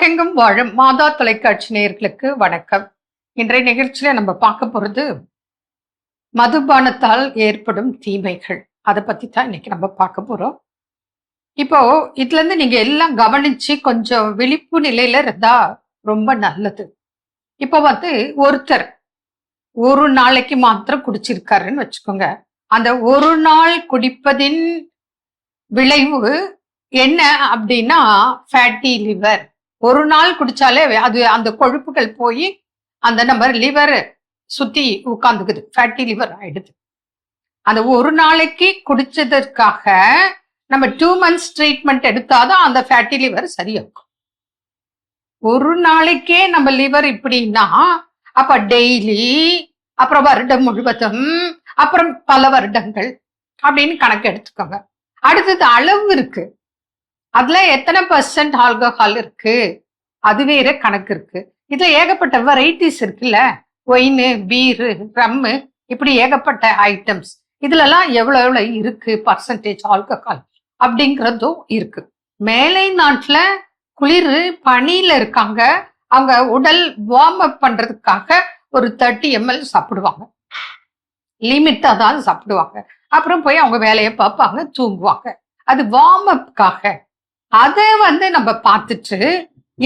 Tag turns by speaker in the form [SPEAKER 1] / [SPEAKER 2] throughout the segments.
[SPEAKER 1] உலகெங்கும் வாழும் மாதா தொலைக்காட்சி நேயர்களுக்கு வணக்கம். இன்றைய நிகழ்ச்சியில நம்ம பார்க்க போறது மதுபானத்தால் ஏற்படும் தீமைகள். அதை பத்தி தான் இன்னைக்கு நம்ம பார்க்க போறோம். இப்போ இதுல இருந்து நீங்க எல்லாம் கவனிச்சு கொஞ்சம் விழிப்பு நிலையில இருந்தா ரொம்ப நல்லது. இப்போ ஒருத்தர் ஒரு நாளைக்கு மாத்திரம் குடிச்சிருக்காருன்னு வச்சுக்கோங்க. அந்த ஒரு நாள் குடிப்பதின் விளைவு என்ன அப்படின்னா ஃபேட்டி லிவர். ஒரு நாள் குடிச்சாலே அது அந்த கொழுப்புகள் போய் அந்த நம்ம லிவர் சுத்தி உட்கார்ந்துக்குது, ஃபேட்டி லிவர் ஆயிடுது. அந்த ஒரு நாளைக்கு குடிச்சதற்காக நம்ம 2 months ட்ரீட்மெண்ட் எடுத்தாதான் அந்த ஃபேட்டி லிவர் சரியாகும். ஒரு நாளைக்கே நம்ம லிவர் இப்படின்னா அப்ப டெய்லி, அப்புறம் வருடம் முழுவதும், அப்புறம் பல வருடங்கள் அப்படின்னு கணக்கு எடுத்துக்கோங்க. அடுத்தது அளவு இருக்கு. அதுல எத்தனை % ஆல்கஹால் இருக்கு, அது வேற கணக்கு இருக்கு. இதுல ஏகப்பட்ட வெரைட்டிஸ் இருக்குல்ல, ஒயின், பீரு, ரம்மு, இப்படி ஏகப்பட்ட ஐட்டம்ஸ். இதுல எல்லாம் எவ்வளவு இருக்கு % ஆல்கஹால் அப்படிங்கறதும் இருக்கு. மேலை நாட்டுல குளிர் பனியில இருக்காங்க, அவங்க உடல் வார்ம் அப் பண்றதுக்காக ஒரு 30 ml சாப்பிடுவாங்க, லிமிட்டா தான் சாப்பிடுவாங்க. அப்புறம் போய் அவங்க வேலையை பார்ப்பாங்க, தூங்குவாங்க. அது வார்ம் அப்காக. அதை நம்ம பார்த்துட்டு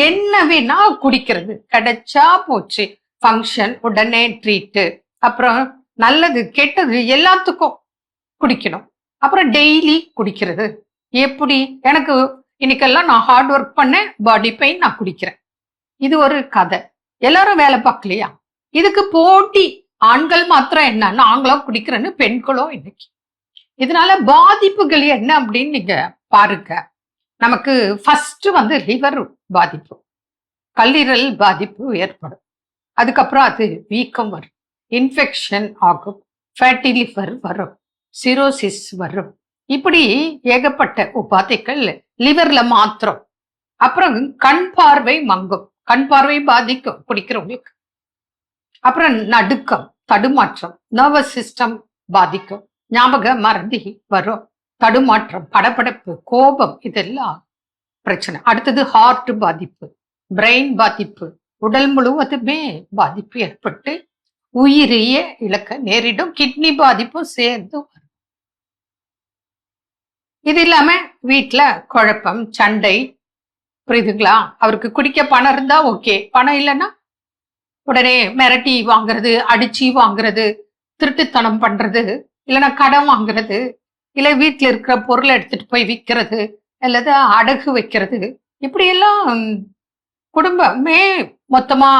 [SPEAKER 1] என்ன வேணா குடிக்கிறது, கிடைச்சா போச்சு, ஃபங்க்ஷன் உடனே ட்ரீட்டு, அப்புறம் நல்லது கெட்டது எல்லாத்துக்கும் குடிக்கணும். அப்புறம் டெய்லி குடிக்கிறது. எப்படி? எனக்கு இன்னைக்கெல்லாம் நான் ஹார்ட் ஒர்க் பண்ணேன், பாடி பெயின், நான் குடிக்கிறேன். இது ஒரு கதை. எல்லாரும் வேலை பார்க்கலையா? இதுக்கு போட்டி. ஆண்கள் மாத்திரம் என்ன, நாங்களும் குடிக்கிறேன்னு பெண்களும் இன்னைக்கு. இதனால பாதிப்புகள் என்ன அப்படின்னு நீங்க பாருங்க. நமக்கு ஃபர்ஸ்ட் லிவர் பாதிப்பு, கல்லீரல் பாதிப்பு ஏற்படும். அதுக்கப்புறம் அது வீக்கம் வரும், இன்ஃபெக்ஷன் ஆகும், ஃபேட்டி லிவர் வரும், சிரோசிஸ் வரும். இப்படி ஏகப்பட்ட உபாதைகள் லிவர்ல மாத்திரம். அப்புறம் கண் பார்வை மங்கும், கண் பார்வை பாதிக்கும் குடிக்கிறவங்களுக்கு. அப்புறம் நடுக்கம், தடுமாற்றம், நர்வஸ் சிஸ்டம் பாதிக்கும், ஞாபக மறதி வரும், தடுமாற்றம், படபடப்பு, கோபம், இதெல்லாம் பிரச்சனை. அடுத்தது ஹார்ட் பாதிப்பு, பிரெயின் பாதிப்பு, உடல் முழுவதுமே பாதிப்பு ஏற்பட்டு உயிரையே இழக்க நேரிடும். கிட்னி பாதிப்பும் சேர்ந்து வரும். இது இல்லாம வீட்டுல குழப்பம், சண்டை, புரியுதுங்களா? அவருக்கு குடிக்க பணம் இருந்தா ஓகே, பணம் இல்லைன்னா உடனே மிரட்டி வாங்குறது, அடிச்சு வாங்குறது, திருட்டுத்தனம் பண்றது, இல்லைன்னா கடன் வாங்குறது, இல்ல வீட்டுல இருக்கிற பொருளை எடுத்துட்டு போய் விற்கிறது, அல்லது அடகு வைக்கிறது. இப்படி எல்லாம் குடும்பமே மொத்தமா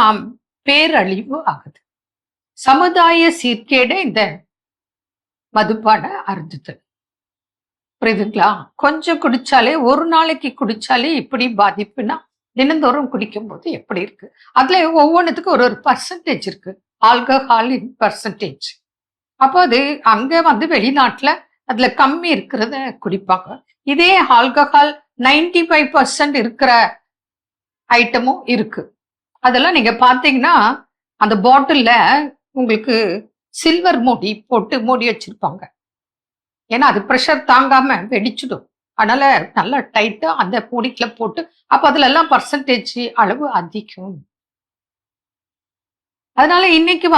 [SPEAKER 1] பேரழிவு ஆகுது. சமுதாய சீர்கேடு இந்த மதுபான அருந்துதல். புரியுதுங்களா? கொஞ்சம் குடிச்சாலே, ஒரு நாளைக்கு குடிச்சாலே இப்படி பாதிப்புனா தினந்தோறும் குடிக்கும் போது எப்படி இருக்கு? அதுல ஒவ்வொன்றுத்துக்கும் ஒரு பர்சன்டேஜ் இருக்கு, ஆல்கஹாலின் பர்சன்டேஜ். அப்போ அது அங்க வெளிநாட்டுல அதுல கம்மி இருக்கிறத குடிப்பாங்க. இதே ஆல்கஹால் 95% இருக்கிற ஐட்டமும் இருக்கு. அதெல்லாம் நீங்க பாத்தீங்கன்னா அந்த பாட்டில்ல உங்களுக்கு சில்வர் மூடி போட்டு மூடி வச்சிருப்பாங்க. ஏன்னா அது ப்ரெஷர் தாங்காம வெடிச்சிடும். அதனால நல்லா டைட்டா அந்த மூடிக்குள்ள போட்டு, அப்ப அதுல எல்லாம் பர்சன்டேஜ் அளவு அதிகம். அதனால இன்னைக்கு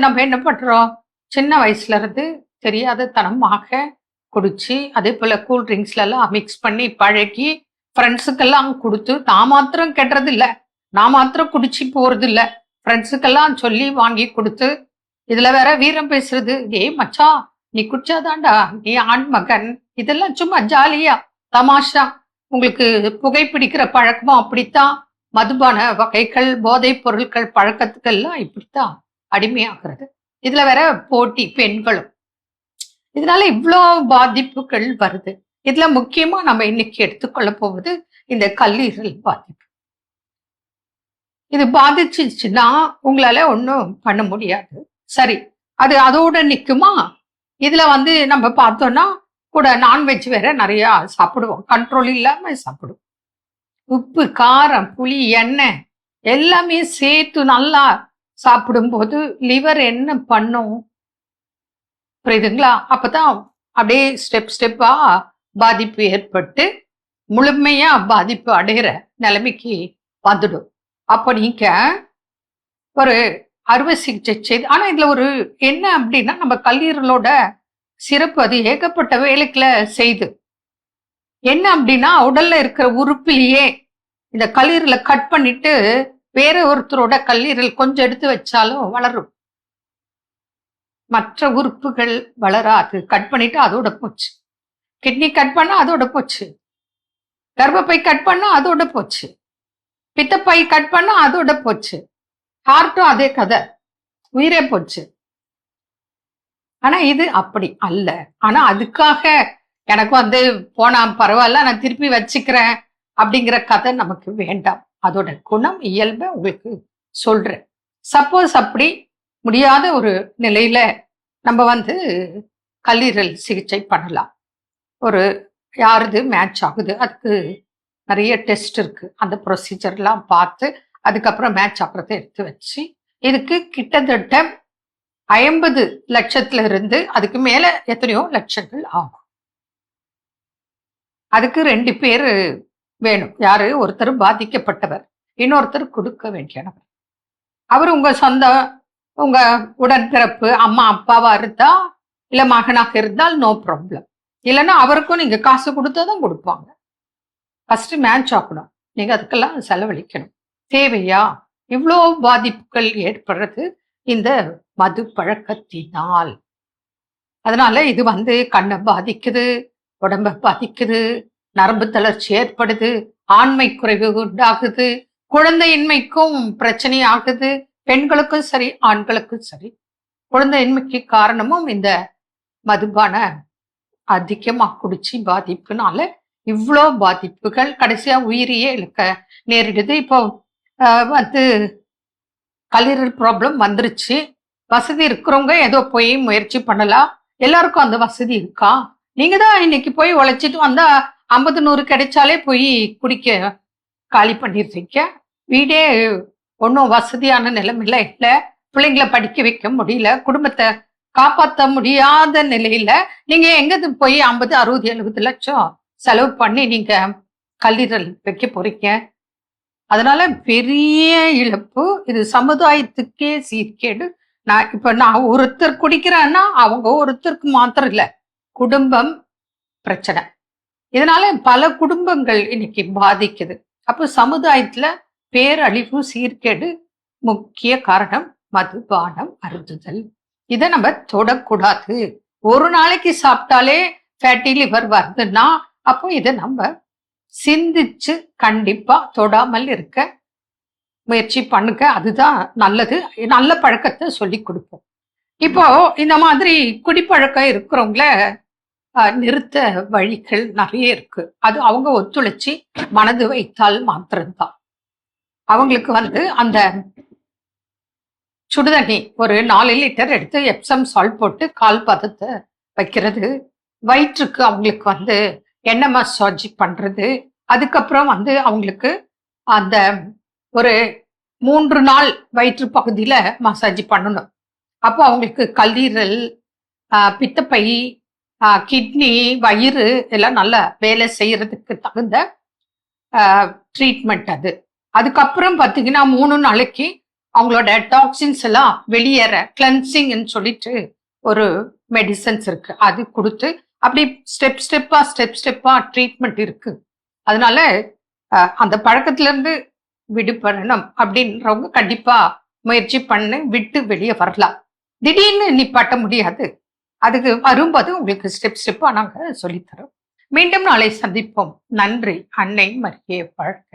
[SPEAKER 1] நம்ம என்ன பண்றோம், சின்ன வயசுல இருந்து தெரியாத தனமாக குடிச்சு, அதே போல கூல் ட்ரிங்க்ஸ்ல எல்லாம் மிக்ஸ் பண்ணி பழகி ஃப்ரெண்ட்ஸுக்கெல்லாம் கொடுத்து, நான் மாத்திரம் கெட்டுறது இல்லை, நான் மாத்திரம் குடிச்சு போறது இல்லை, ஃப்ரெண்ட்ஸுக்கெல்லாம் சொல்லி வாங்கி கொடுத்து, இதுல வேற வீரம் பேசுறது, ஏய் மச்சா நீ குடிச்சாதான்டா நீ ஆண் மகன், இதெல்லாம் சும்மா ஜாலியா தமாஷா. உங்களுக்கு புகைப்பிடிக்கிற பழக்கமும் அப்படித்தான், மதுபான வகைகள், போதைப் பொருட்கள் பழக்கத்துக்கெல்லாம் இப்படித்தான் அடிமையாகிறது. இதுல வேற போட்டி, பெண்களும். இதனால இவ்வளோ பாதிப்புகள் வருது. இதுல முக்கியமா நம்ம இன்னைக்கு எடுத்துக்கொள்ள போவது இந்த கல்லீரல் பாதிப்பு. இது பாதிச்சுச்சுன்னா உங்களால ஒன்றும் பண்ண முடியாது. சரி, அது அதோட நிக்குமா? இதுல நம்ம பார்த்தோம்னா கூட நான்வெஜ் வேற நிறைய சாப்பிடுவோம், கண்ட்ரோல் இல்லாம சாப்பிடுவோம். உப்பு, காரம், புளி, எண்ணெய் எல்லாமே சேர்த்து நல்லா சாப்பிடும்போது லிவர் என்ன பண்ணும், புரியுதுங்களா? அப்பதான் அப்படியே ஸ்டெப்பா பாதிப்பு ஏற்பட்டு முழுமையா பாதிப்பு அடைகிற நிலைமைக்கு வந்துடும். அப்போ நீங்க ஒரு அறுவை சிகிச்சை செய்து ஆனா இதுல ஒரு என்ன அப்படின்னா நம்ம கல்லீரலோட சிறப்பு அது ஏகப்பட்ட வேலைக்குல செய்து என்ன அப்படின்னா உடல்ல இருக்கிற உறுப்பிலேயே இந்த கல்லீரலை கட் பண்ணிட்டு வேற ஒருத்தரோட கல்லீரல் கொஞ்சம் எடுத்து வச்சாலும் வளரும். மற்ற உறுப்புகள் வளராது. கட் பண்ணிட்டு அதோட போச்சு. கிட்னி கட் பண்ணா அதோட போச்சு. கர்ப்பப்பை கட் பண்ணா அதோட போச்சு. பித்தப்பை கட் பண்ணா அதோட போச்சு. ஹார்ட்டும் அதே கதை, உயிரே போச்சு. ஆனா இது அப்படி அல்ல. ஆனா அதுக்காக எனக்கு வந்து போனா பரவாயில்ல நான் திருப்பி வச்சுக்கிறேன் அப்படிங்கிற கதை நமக்கு வேண்டாம். அதோட குணம் இயல்பை உங்களுக்கு சொல்றேன். சப்போஸ் அப்படி முடியாத ஒரு நிலையில நம்ம வந்து கல்லீரல் சிகிச்சை பண்ணலாம். ஒரு யாருது மேட்ச் ஆகுது, அதுக்கு நிறைய டெஸ்ட் இருக்கு. அந்த ப்ரொசீஜர்லாம் பார்த்து அதுக்கப்புறம் மேட்ச் ஆகிறத எடுத்து வச்சு இதுக்கு கிட்டத்தட்ட 50 லட்சத்துல இருந்து அதுக்கு மேல எத்தனையோ லட்சங்கள் ஆகும். அதுக்கு 2 பேரு வேணும். யாரு? ஒருத்தர் பாதிக்கப்பட்டவர், இன்னொருத்தர் கொடுக்க வேண்டியவர். அவர் உங்க சொந்த, உங்க உடன்பிறப்பு, அம்மா அப்பாவா இருந்தா, இல்ல மகனாக இருந்தால் நோ ப்ராப்ளம். இல்லைன்னா அவருக்கும் நீங்க காசு கொடுத்தாதான் கொடுப்பாங்க. ஃபர்ஸ்ட் மேட்ச் ஆகணும். நீங்க அதுக்கெல்லாம் செலவழிக்கணும். தேவையா? இவ்வளோ பாதிப்புகள் ஏற்படுறது இந்த மது பழக்கத்தினால். அதனால இது வந்து கண்ணை பாதிக்குது, உடம்ப பாதிக்குது, நரம்பு தளர்ச்சி ஏற்படுது, ஆண்மை குறைவு உண்டாகுது, குழந்தையின்மைக்கும் பிரச்சனை ஆகுது. பெண்களுக்கும் சரி, ஆண்களுக்கும் சரி. குழந்தையின்மைக்கு காரணமும் இந்த மதுபான அதிகமா குடிச்சு பாதிப்புனால இவ்வளோ பாதிப்புகள், கடைசியா உயிரையே இழக்க நேரிடுது. இப்போ வந்து கல்லீரல் ப்ராப்ளம் வந்துருச்சு. வசதி இருக்கிறவங்க ஏதோ போய் முயற்சி பண்ணலாம். எல்லாருக்கும் அந்த வசதி இருக்கா? நீங்க தான் இன்னைக்கு போய் உழைச்சிட்டு வந்தா 50 100 கிடைச்சாலே போய் குடிக்க காலி பண்ணிடுறீங்க. வீடே ஒன்றும் வசதியான நிலைமையில இல்லை. பிள்ளைங்களை படிக்க வைக்க முடியல, குடும்பத்தை காப்பாற்ற முடியாத நிலையில நீங்க எங்கது போய் 50 60 70 லட்சம் செலவு பண்ணி நீங்க கல்லீரல் வைக்க போறீங்க? அதனால பெரிய இழப்பு. இது சமுதாயத்துக்கே சீர்கேடு. நான் ஒருத்தர் குடிக்கிறேன்னா அவங்க ஒருத்தருக்கு மாத்திரம் இல்ல, குடும்பம் பிரச்சனை. இதனால பல குடும்பங்கள் இன்னைக்கு பாதிக்குது. அப்போ சமுதாயத்துல பேரழிவு, சீர்கேடு முக்கிய காரணம் மதுபானம் அருந்துதல். இதை நம்ம தொடக்கூடாது. ஒரு நாளைக்கு சாப்பிட்டாலே ஃபேட்டி லிவர் வருதுன்னா அப்போ இதை நம்ம சிந்திச்சு கண்டிப்பா தொடாமல் இருக்க முயற்சி பண்ணுங்க. அதுதான் நல்லது. நல்ல பழக்கத்தை சொல்லி கொடுப்போம். இப்போ இந்த மாதிரி குடிப்பழக்கம் இருக்கிறவங்கள நிறுத்த வழிகள் நிறைய இருக்கு. அது அவங்க ஒத்துழைச்சி மனது வைத்தால் மாத்திரம்தான். அவங்களுக்கு வந்து அந்த சுடுதண்ணி ஒரு 4 லிட்டர் எடுத்து எப்சம் சால்ட் போட்டு கால் பதத்தை வைக்கிறது, வயிற்றுக்கு அவங்களுக்கு வந்து எண்ணெய் மசாஜ் பண்றது, அதுக்கப்புறம் வந்து அவங்களுக்கு அந்த ஒரு 3 நாள் வயிற்று பகுதியில மசாஜ் பண்ணணும். அப்போ அவங்களுக்கு கல்லீரல், பித்தப்பை, கிட்னி, வயிறு எல்லாம் நல்லா வேலை செய்யறதுக்கு தகுந்த ட்ரீட்மெண்ட் அது. அதுக்கப்புறம் பார்த்தீங்கன்னா 3 நாளைக்கு அவங்களோட டாக்ஸின்ஸ் எல்லாம் வெளியேற கிளென்சிங்னு சொல்லிட்டு ஒரு மெடிசன்ஸ் இருக்கு, அது கொடுத்து அப்படி ஸ்டெப் ஸ்டெப்பா ட்ரீட்மெண்ட் இருக்கு. அதனால அந்த பழக்கத்துல இருந்து விடுபடணும் அப்படின்றவங்க கண்டிப்பா முயற்சி பண்ணு விட்டு வெளியே வரலாம். திடீர்னு நிப்பாட்ட முடியாது. அதுக்கு வரும்போது உங்களுக்கு ஸ்டெப்பா நாங்க சொல்லித்தரோம். மீண்டும் நாளை சந்திப்போம். நன்றி. அன்னை மரியே வாழ்க.